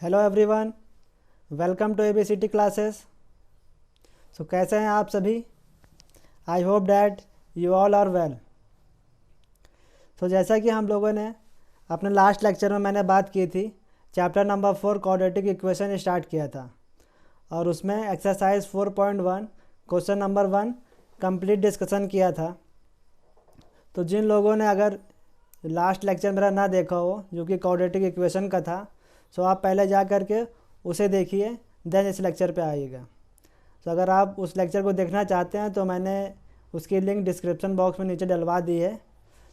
Hello everyone, welcome to ABCT classes. So कैसे हैं आप सभी? I hope that you all are well. So जैसा कि हम लोगों ने अपने लास्ट लेक्चर में मैंने बात की थी, chapter number 4 quadratic equation start किया था और उसमें exercise 4.1 question number 1 complete discussion किया था। तो जिन लोगों ने अगर लास्ट लेक्चर मेरा ना देखा हो जो कि क्वाड्रेटिक इक्वेशन का था, सो आप पहले जा कर के उसे देखिए, देन इस लेक्चर पे आइएगा। तो अगर आप उस लेक्चर को देखना चाहते हैं तो मैंने उसकी लिंक डिस्क्रिप्शन बॉक्स में नीचे डलवा दी है।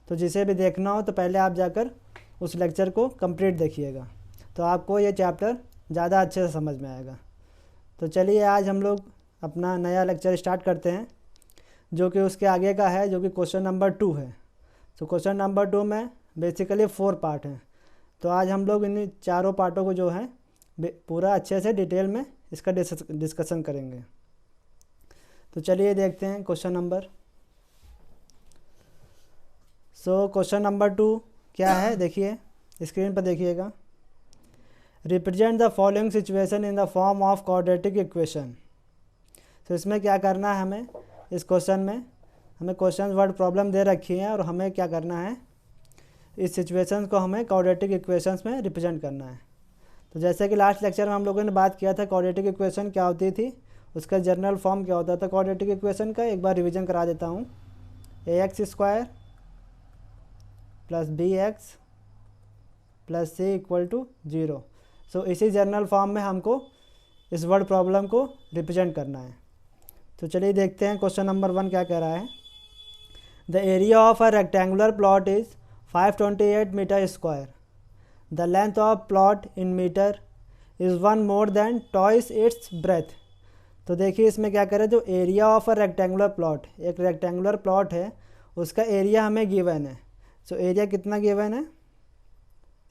तो जिसे भी देखना हो तो पहले आप जाकर उस लेक्चर को कंप्लीट देखिएगा, तो आपको ये चैप्टर ज़्यादा अच्छे से समझ में आएगा। तो चलिए आज हम लोग अपना नया लेक्चर स्टार्ट करते हैं, जो कि उसके आगे का है, जो कि क्वेश्चन नंबर 2 है। तो क्वेश्चन नंबर 2 में बेसिकली 4 पार्ट हैं। तो आज हम लोग इन चारों पार्टों को जो है पूरा अच्छे से डिटेल में इसका डिस्कशन करेंगे। तो चलिए देखते हैं क्वेश्चन नंबर। क्वेश्चन नंबर 2 क्या है, देखिए स्क्रीन पर देखिएगा। Represent the following situation in the form of quadratic equation. तो इसमें क्या करना है, हमें इस क्वेश्चन में हमें क्वेश्चन वर्ड प्रॉब्लम दे रखी है और हमें क्या करना है, इस सिचुएशन को हमें क्वाड्रेटिक इक्वेशंस में रिप्रेजेंट करना है। तो जैसे कि लास्ट लेक्चर में हम लोगों ने बात किया था क्वाड्रेटिक इक्वेशन क्या होती थी, उसका जनरल फॉर्म क्या होता था क्वाड्रेटिक इक्वेशन का, एक बार रिवीजन करा देता हूँ। ax² + bx + c = 0। सो इसी जनरल फॉर्म में हमको इस वर्ड प्रॉब्लम को रिप्रेजेंट करना है। तो चलिए देखते हैं क्वेश्चन नंबर 1 क्या कह रहा है। The area of a rectangular plot is 528 metre square. The length of plot in meter is 1 more than twice its breadth। तो देखिए इसमें क्या करें, जो area of a rectangular plot, एक रेक्टेंगुलर प्लॉट है उसका एरिया हमें गिवन है। सो एरिया कितना गिवन है,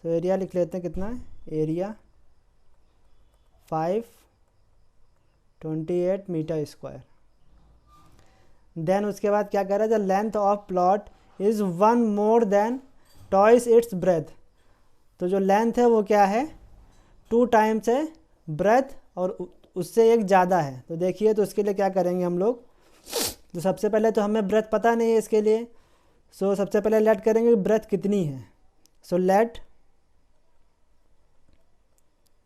तो एरिया लिख लेते हैं कितना है, एरिया 528 मीटर स्क्वायर। देन उसके बाद क्या कर रहा है, the length of plot is 1 more than twice its breadth. तो जो लेंथ है वो क्या है, 2 टाइम्स है ब्रेथ और उससे एक ज़्यादा है। तो देखिए तो उसके लिए क्या करेंगे हम लोग, तो सबसे पहले तो हमें ब्रेथ पता नहीं है इसके लिए। सबसे पहले लेट करेंगे ब्रेथ कितनी है। Let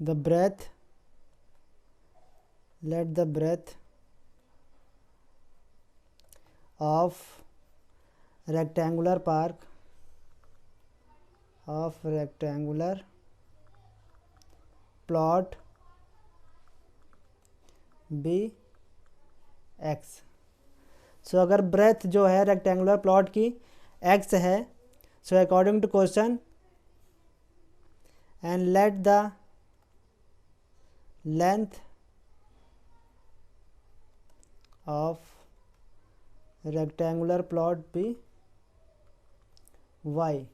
the breadth of rectangular plot be x. अगर ब्रेथ जो है रेक्टेंगुलर प्लॉट की एक्स है, according to question and let the length of rectangular plot be y.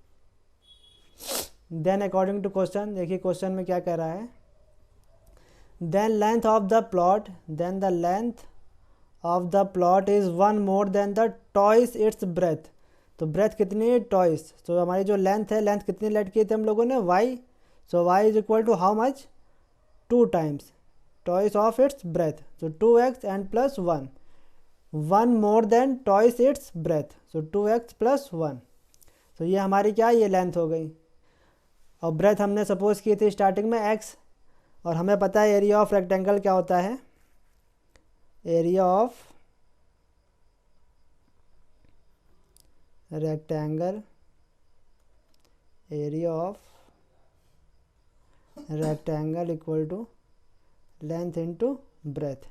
Then according to question, देखिए क्वेश्चन में क्या कह रहा है, then length of the plot is 1 more than the twice its breadth. तो breadth कितनी है, टॉइस। हमारी जो लेंथ है, लेंथ कितनी लेट किए थे हम लोगों ने, y. Y is equal to how much, 2 times twice of its breadth. 2x and plus 1, 1 more than twice its breadth, 2x + 1। ये हमारी क्या, ये लेंथ हो गई। और ब्रेथ हमने सपोज की थी स्टार्टिंग में x, और हमें पता है एरिया ऑफ रेक्टेंगल क्या होता है, area of rectangle equal to length into breadth.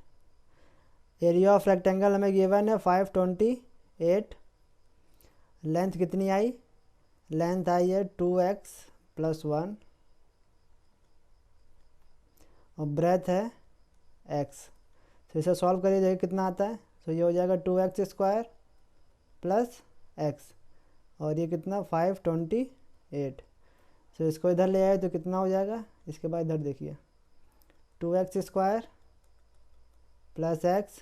Area of rectangle हमें गिवन है 528, लेंथ कितनी आई, लेंथ आई है 2x + 1 और ब्रेथ है x। इसे सॉल्व करिए, देखिए कितना आता है। ये हो जाएगा 2x² + x और ये कितना 528। इसको इधर ले आए तो कितना हो जाएगा, इसके बाद इधर देखिए 2x² + x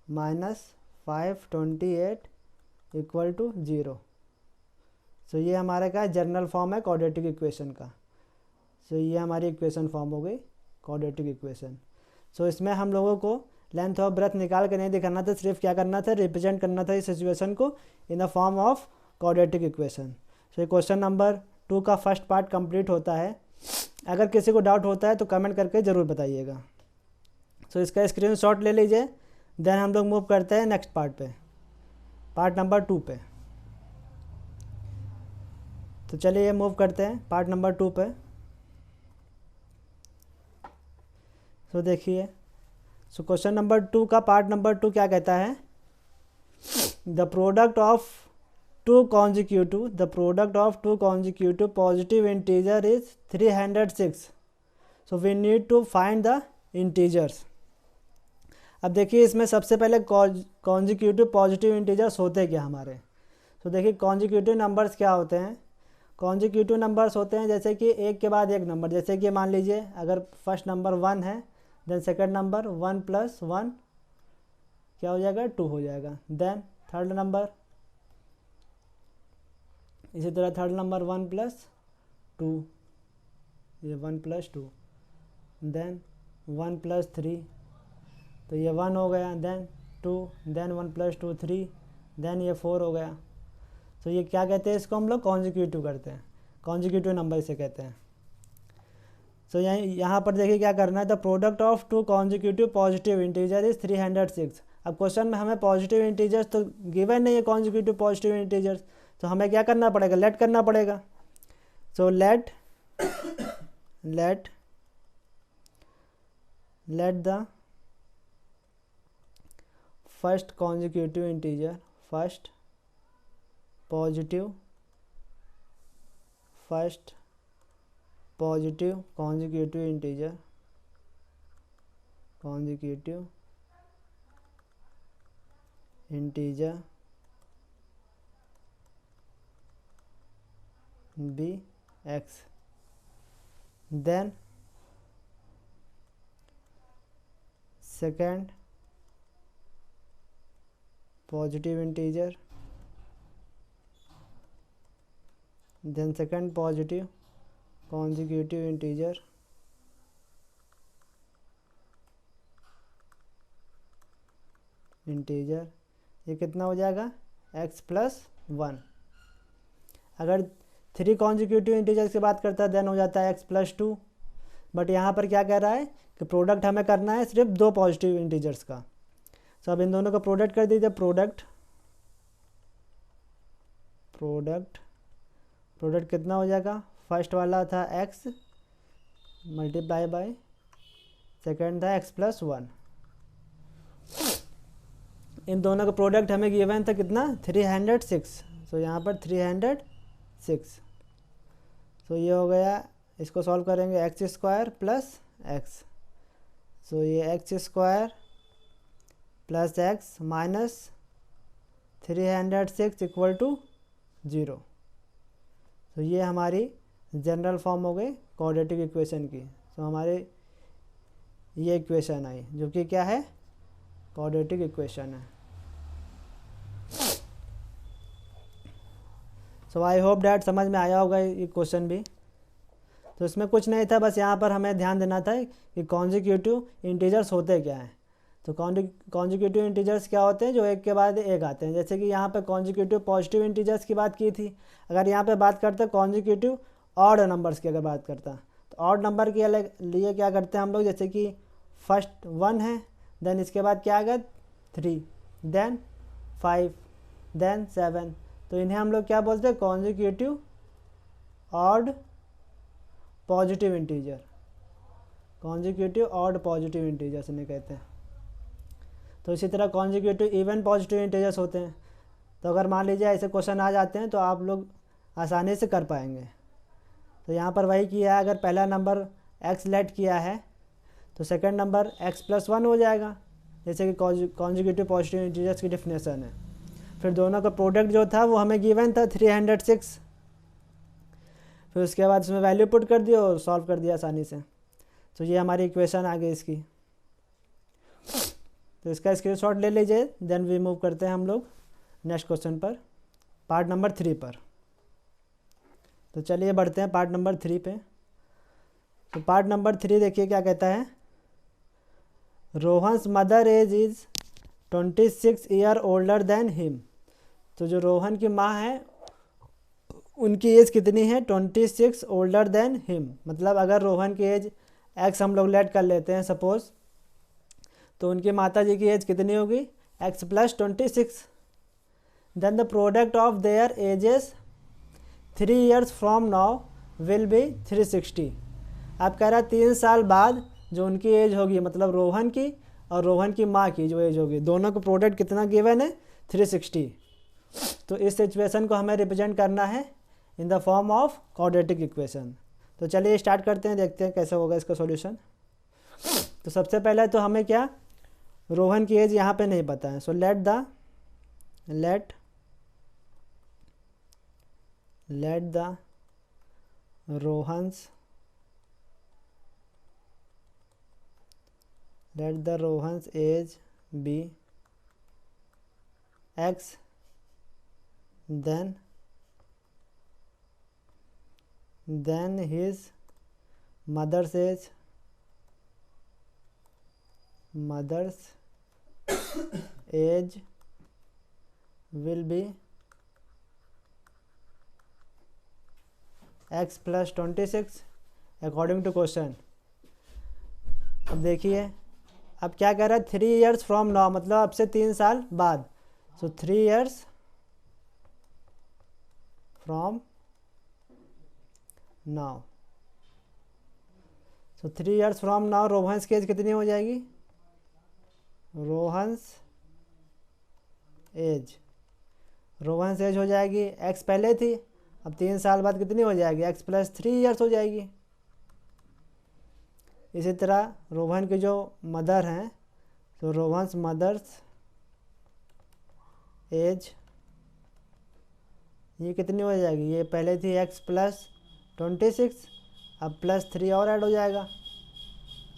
- 528 = 0। ये हमारे का जनरल फॉर्म है क्वाड्रेटिक इक्वेशन का। सो ये हमारी इक्वेशन फॉर्म हो गई क्वाड्रेटिक इक्वेशन। सो इसमें हम लोगों को लेंथ ऑफ ब्रेथ निकाल के नहीं दिखाना था, सिर्फ क्या करना था, रिप्रेजेंट करना था इस सिचुएशन को in the form of quadratic equation. So ये क्वेश्चन नंबर 2 का फर्स्ट पार्ट कंप्लीट होता है। अगर किसी को डाउट होता है तो कमेंट करके ज़रूर बताइएगा। सो इसका स्क्रीनशॉट ले लीजिए। देन हम लोग मूव करते हैं नेक्स्ट पार्ट पे, पार्ट नंबर 2 पे। तो चलिए मूव करते हैं पार्ट नंबर 2 पे। तो देखिए, सो क्वेश्चन नंबर 2 का पार्ट नंबर 2 क्या कहता है, the product of two consecutive positive integer is 306। So we need to find the integers. अब देखिए इसमें सबसे पहले कॉन्जिक्यूटिव पॉजिटिव इंटीजर्स होते क्या हमारे। तो देखिए कॉन्जिक्यूटिव नंबर्स क्या होते हैं। कॉन्जिक्यूटिव नंबर्स होते हैं जैसे कि एक के बाद एक नंबर, जैसे कि मान लीजिए अगर फर्स्ट नंबर 1 है, देन सेकंड नंबर 1 + 1 क्या हो जाएगा, 2 हो जाएगा। देन थर्ड नंबर, इसी तरह थर्ड नंबर 1 + 2, ये 1 + 2। देन 1 + 3, तो ये 1 हो गया। देन 2, देन 1 + 2 3, देन ये 4 हो गया। तो ये क्या कहते हैं, इसको हम लोग कॉन्जिक्यूटिव करते हैं, कॉन्जिक्यूटिव नंबर इसे कहते हैं। सो यहाँ पर देखिए क्या करना है, the product of two consecutive positive integer is 306। अब क्वेश्चन में हमें पॉजिटिव इंटीजर्स तो गिवन नहीं है, कॉन्जिक्यूटिव पॉजिटिव इंटीजर्स, तो हमें क्या करना पड़ेगा, लेट करना पड़ेगा। So let the first consecutive integer, first positive consecutive integer be x। Then second positive integer, then second positive consecutive integer ये कितना हो जाएगा, x + 1। अगर 3 कॉन्जिक्यूटिव इंटीजर्स की बात करता है देन हो जाता है x + 2। बट यहाँ पर क्या कह रहा है कि प्रोडक्ट हमें करना है सिर्फ 2 पॉजिटिव इंटीजर्स का। सो अब इन दोनों का प्रोडक्ट कर दीजिए। प्रोडक्ट कितना हो जाएगा, फर्स्ट वाला था x × सेकेंड था x + 1। इन दोनों का प्रोडक्ट हमें गिवन था कितना, 306। सो यहाँ पर 306। सो ये हो गया, इसको सॉल्व करेंगे x² + x। सो ये x² + x माइनस 306 = 0। तो ये हमारी जनरल फॉर्म हो गई क्वाड्रेटिक इक्वेशन की। तो हमारे ये इक्वेशन आई जो कि क्या है, क्वाड्रेटिक इक्वेशन है। सो आई होप डैट समझ में आया होगा ये क्वेश्चन भी। तो इसमें कुछ नहीं था, बस यहाँ पर हमें ध्यान देना था कि कॉन्जिक्यूटिव इंटीजर्स होते क्या हैं। तो कॉन्जिक्यूटिव इंटीजर्स क्या होते हैं, जो एक के बाद एक आते हैं। जैसे कि यहाँ पे कॉन्जिक्यूटिव पॉजिटिव इंटीजर्स की बात की थी। अगर यहाँ पे बात करते हैं कॉन्जिक्यूटिव ऑड नंबर्स की अगर बात करता, तो ऑड नंबर के लिए क्या करते हैं हम लोग, जैसे कि फर्स्ट 1 है, देन इसके बाद क्या आएगा 3, देन 5, देन 7। तो इन्हें हम लोग क्या बोलते हैं, consecutive odd positive integer, consecutive odd positive integers इन्हें कहते हैं। तो इसी तरह कॉन्जिक्यूटिव इवन पॉजिटिव इंटीजर्स होते हैं। तो अगर मान लीजिए ऐसे क्वेश्चन आ जाते हैं तो आप लोग आसानी से कर पाएंगे। तो यहाँ पर वही किया है, अगर पहला नंबर x लेट किया है तो सेकंड नंबर x + 1 हो जाएगा, जैसे कि कॉन्जिक्यूटिव पॉजिटिव इंटीजर्स की डेफिनेशन है। फिर दोनों का प्रोडक्ट जो था वो हमें गिवन था 306। फिर उसके बाद उसमें वैल्यू पुट कर दिया और सॉल्व कर दिया आसानी से। तो ये हमारी इक्वेशन आ गई इसकी। तो इसका स्क्रीनशॉट ले लीजिए। देन वी मूव करते हैं हम लोग नेक्स्ट क्वेश्चन पर, पार्ट नंबर 3 पर। तो चलिए बढ़ते हैं पार्ट नंबर 3 पे। तो पार्ट नंबर 3 देखिए क्या कहता है। Rohan's mother age is 26 year older than him. तो जो रोहन की माँ है उनकी एज कितनी है, 26 ओल्डर देन हिम। मतलब अगर रोहन की एज एक्स हम लोग लेट कर लेते हैं सपोज, तो उनकी माता जी की एज कितनी होगी, x plus 26। Then the product of their ages 3 years from now will be 360। आप कह रहा है 3 साल बाद जो उनकी एज होगी, मतलब रोहन की और रोहन की माँ की जो एज होगी, दोनों का प्रोडक्ट कितना गिवन है, 360। तो इस सिचुएशन को हमें रिप्रेजेंट करना है इन the form of quadratic equation. तो चलिए स्टार्ट करते हैं, देखते हैं कैसे होगा इसका सॉल्यूशन। तो सबसे पहले तो हमें क्या, रोहन की एज यहाँ पे नहीं पता है। So let the Rohan's age be x, then his mother's age will be x plus 26 according to question। अब देखिए अब क्या कह रहा है, 3 ईयर्स फ्रॉम नाउ, मतलब अब से 3 साल बाद। सो 3 years from now. So 3 years from now Rohan's की एज कितनी हो जाएगी, रोहन्स एज हो जाएगी, एक्स पहले थी, अब 3 साल बाद कितनी हो जाएगी, एक्स प्लस 3 ईयर्स हो जाएगी। इसी तरह रोहन की जो मदर हैं, तो रोहन्स मदर्स एज ये कितनी हो जाएगी, ये पहले थी एक्स प्लस 26, अब प्लस 3 और ऐड हो जाएगा,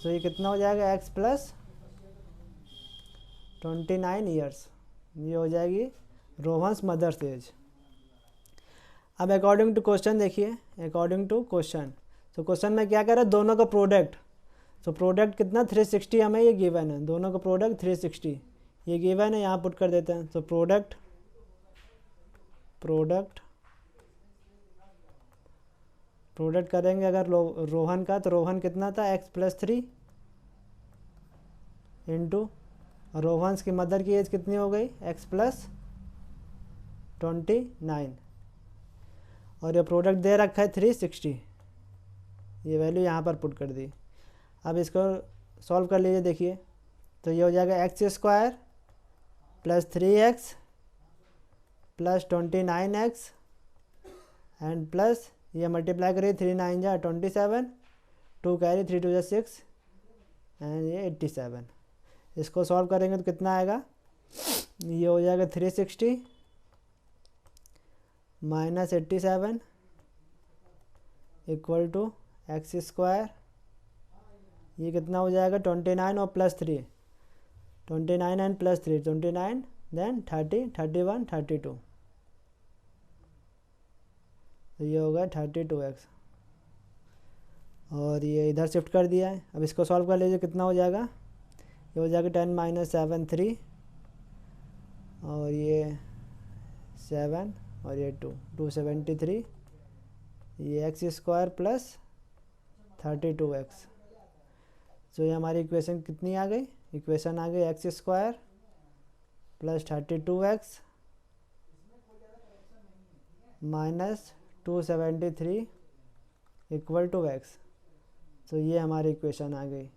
तो ये कितना हो जाएगा, एक्स प्लस 29 ईयर्स। ये हो जाएगी रोहन्स मदर्स एज। अब अकॉर्डिंग टू क्वेश्चन देखिए, अकॉर्डिंग टू क्वेश्चन, तो क्वेश्चन में क्या कह रहा है, दोनों का प्रोडक्ट। तो प्रोडक्ट कितना, 360 हमें ये गिवन है, दोनों का प्रोडक्ट 360 ये गिवन है, यहाँ पुट कर देते हैं। तो प्रोडक्ट करेंगे अगर रोहन का, तो रोहन कितना था, एक्स प्लस 3 इंटू रोहन्स की मदर की एज कितनी हो गई, एक्स प्लस 29, और ये प्रोडक्ट दे रखा है 360, ये वैल्यू यहाँ पर पुट कर दी। अब इसको सॉल्व कर लीजिए, देखिए तो ये हो जाएगा x square plus 3x plus 29x and plus ये मल्टीप्लाई करिए, 3 9 जा 27, 2 कैरी 3 2 जा 6 एंड ये 87। इसको सॉल्व करेंगे तो कितना आएगा, ये हो जाएगा 360 minus 87 equal to x square, ये कितना हो जाएगा 29 और प्लस 3, 29 एंड प्लस 3 29, देन 30 31 32, तो ये होगा 32x, और ये इधर शिफ्ट कर दिया है। अब इसको सॉल्व कर लीजिए, कितना हो जाएगा, ये हो जाएगा 10 माइनस 7 3, और ये 7 और ये 2 273, ये एक्स स्क्वायर प्लस 32x। तो ये हमारी इक्वेशन कितनी आ गई, इक्वेशन आ गई x square plus 32x minus 273 equal to x। तो ये हमारी इक्वेशन आ गई।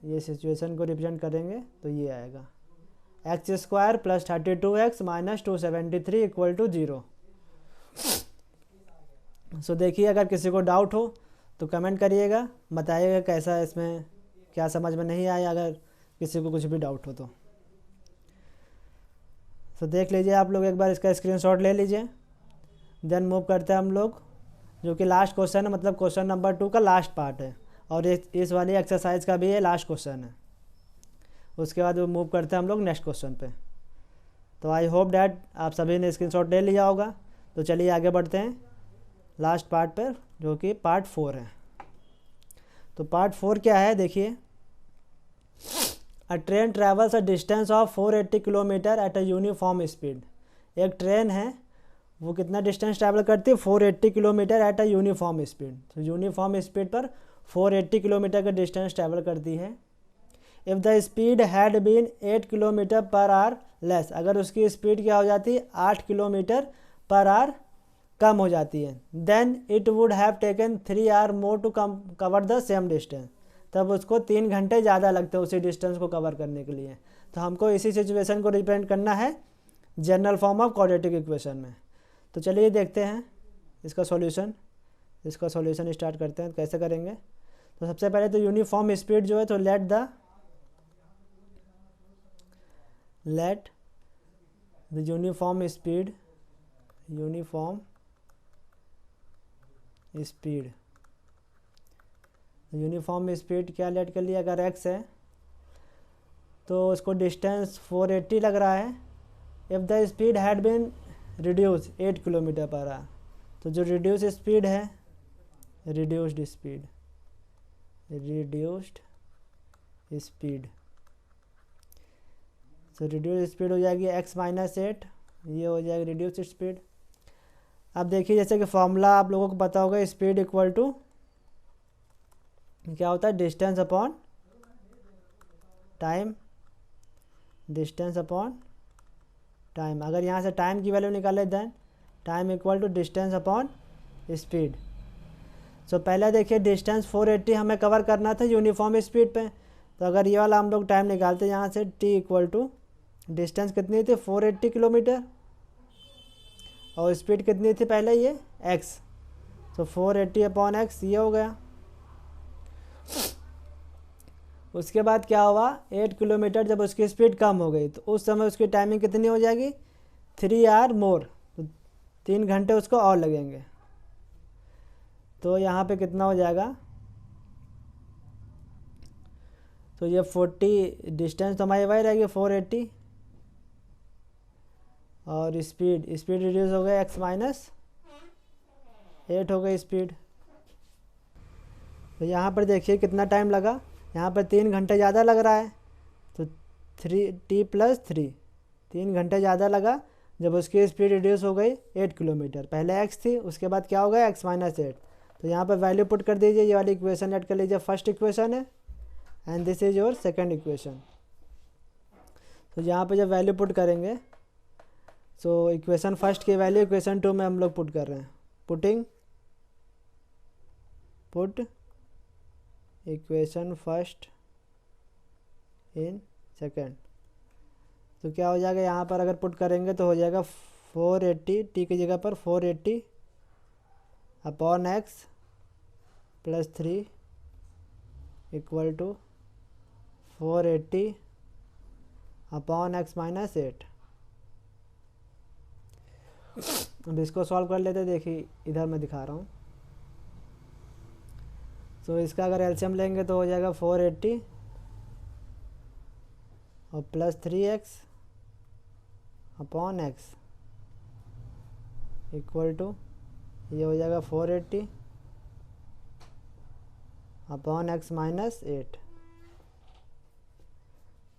ये सिचुएशन को रिप्रेजेंट करेंगे तो ये आएगा x square plus 32x minus 273 equal to 0। So देखिए अगर किसी को डाउट हो तो कमेंट करिएगा, बताइएगा कैसा इसमें क्या समझ में नहीं आया, अगर किसी को कुछ भी डाउट हो तो देख लीजिए आप लोग, एक बार इसका स्क्रीनशॉट ले लीजिए। देन मूव करते हैं हम लोग, जो कि लास्ट क्वेश्चन है, मतलब क्वेश्चन नंबर 2 का लास्ट पार्ट है, और इस वाली एक्सरसाइज का भी ये लास्ट क्वेश्चन है। उसके बाद वो मूव करते हैं हम लोग नेक्स्ट क्वेश्चन पे। तो आई होप डैट आप सभी ने स्क्रीनशॉट ले लिया होगा। तो चलिए आगे बढ़ते हैं लास्ट पार्ट पर, जो कि पार्ट 4 है। तो पार्ट 4 क्या है देखिए, a train travels a distance of 480 kilometre at a uniform speed. एक ट्रेन है वो कितना डिस्टेंस ट्रैवल करती है, 480 kilometre at a uniform speed. तो यूनिफॉर्म स्पीड पर 480 किलोमीटर का डिस्टेंस ट्रैवल करती है। If the speed had been 8 kilometre per hour less, अगर उसकी स्पीड क्या हो जाती है 8 किलोमीटर पर आवर कम हो जाती है, then it would have taken 3 hour more to cover the same distance, तब उसको 3 घंटे ज़्यादा लगते हैं उसी डिस्टेंस को कवर करने के लिए। तो हमको इसी सिचुएशन को रिप्रेजेंट करना है general form of quadratic equation में। तो चलिए देखते हैं इसका सॉल्यूशन स्टार्ट करते हैं। कैसे करेंगे, तो सबसे पहले तो यूनिफॉर्म स्पीड जो है, तो लेट द यूनिफॉर्म स्पीड क्या लेट कर लिया, अगर x है तो उसको डिस्टेंस 480 लग रहा है। If the speed had been reduce 8 kilometre per hour, तो जो रिड्यूस्ड स्पीड तो रिड्यूस स्पीड हो जाएगी x माइनस 8, ये हो जाएगी रिड्यूस स्पीड। अब देखिए जैसे कि फॉर्मूला आप लोगों को पता होगा, स्पीड इक्वल टू क्या होता है, डिस्टेंस अपॉन टाइम। अगर यहाँ से टाइम की वैल्यू निकाले then time equal to distance upon speed. So पहले देखिए डिस्टेंस 480 हमें कवर करना था यूनिफॉर्म स्पीड पे, तो अगर ये वाला हम लोग टाइम निकालते हैं यहाँ से, t इक्वल टू डिस्टेंस कितनी थी 480 किलोमीटर और स्पीड कितनी थी पहले ये x, तो 480 अपॉन x ये हो गया। उसके बाद क्या हुआ, 8 किलोमीटर जब उसकी स्पीड कम हो गई तो उस समय उसकी टाइमिंग कितनी हो जाएगी 3 आवर मोर, तो 3 घंटे उसको और लगेंगे। तो यहाँ पे कितना हो जाएगा, तो ये 40 डिस्टेंस तो हमारी वही रहेगी 480 और स्पीड रिड्यूस हो गया x माइनस 8 हो गई स्पीड। तो यहाँ पर देखिए कितना टाइम लगा, यहाँ पर 3 घंटे ज़्यादा लग रहा है, तो 3t प्लस 3 घंटे ज़्यादा लगा जब उसकी स्पीड रिड्यूस हो गई 8 किलोमीटर। पहले x थी, उसके बाद क्या हो गया x माइनस 8। तो यहाँ पर वैल्यू पुट कर दीजिए, ये वाली इक्वेशन ऐड कर लीजिए, फर्स्ट इक्वेशन है and this is your second equation. तो यहाँ पर जब वैल्यू पुट करेंगे, सो इक्वेशन फर्स्ट की वैल्यू इक्वेशन 2 में हम लोग पुट कर रहे हैं, put equation first in second. तो क्या हो जाएगा, यहाँ पर अगर पुट करेंगे तो हो जाएगा 480 t की जगह पर 480 upon x plus 3 equal to 480 upon x minus 8। अब इसको सॉल्व कर लेते, देखिए इधर मैं दिखा रहा हूँ। तो इसका अगर एलसीएम लेंगे तो हो जाएगा 480 और plus 3x upon x equal to ये हो जाएगा 480 अपॉन x माइनस 8।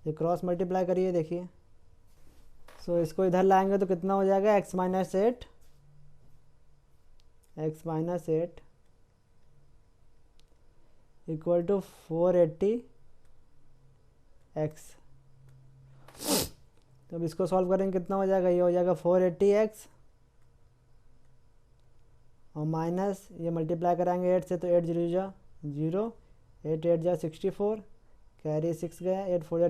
ये क्रॉस मल्टीप्लाई करिए देखिए, सो इसको इधर लाएंगे तो कितना हो जाएगा x minus 8 equal to 480 x। तो अब इसको सॉल्व करेंगे कितना हो जाएगा, ये हो जाएगा 480 x और माइनस ये मल्टीप्लाई कराएंगे 8 से, तो 8 0 जा 0, 8 8 जा 64, कैरी 6 गया, 8 4 जा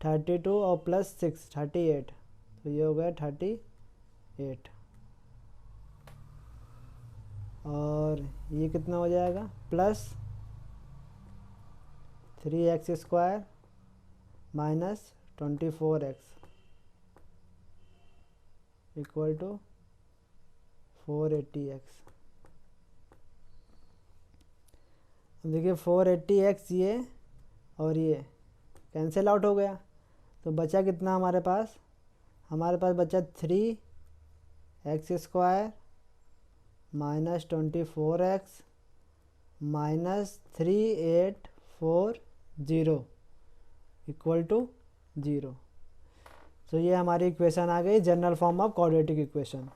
32 और प्लस 6 38, तो ये हो गया 38। और ये कितना हो जाएगा, plus 3x square minus 24x equal to 480x। देखिए 480x ये और ये कैंसिल आउट हो गया, तो बचा कितना हमारे पास बचा 3x square minus 24x -3840 equal to 0। तो ये हमारी इक्वेशन आ गई general form of quadratic equation.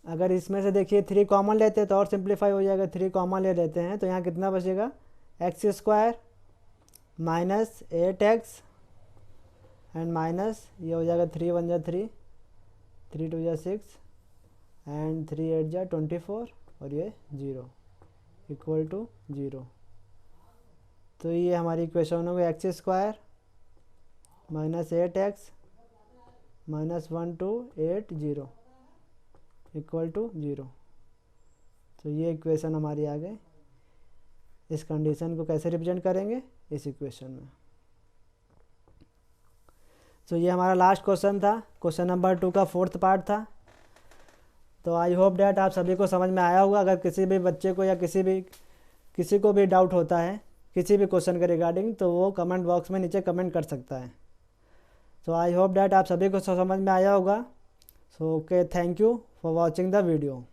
अगर इसमें से देखिए 3 कॉमन लेते हैं तो और सिंप्लीफाई हो जाएगा। 3 कॉमन ले लेते हैं तो यहाँ कितना बचेगा, x square minus 8x and minus ये हो जाएगा 3 1 जा 3, 3 2 जा 6 एंड 3 8 जा 24 और ये 0 इक्वल टू 0। तो ये हमारी इक्वेशन हो गई x square minus 8x minus 1280 equal to 0। तो ये इक्वेशन हमारी आ गई। इस कंडीशन को कैसे रिप्रेजेंट करेंगे, इस इक्वेशन में। तो ये हमारा लास्ट क्वेश्चन था, क्वेश्चन नंबर 2 का 4th पार्ट था। तो आई होप डैट आप सभी को समझ में आया होगा। अगर किसी भी बच्चे को या किसी को भी डाउट होता है किसी भी क्वेश्चन के रिगार्डिंग तो वो कमेंट बॉक्स में नीचे कमेंट कर सकता है। तो आई होप डैट आप सभी को समझ में आया होगा। So okay, thank you for watching the video.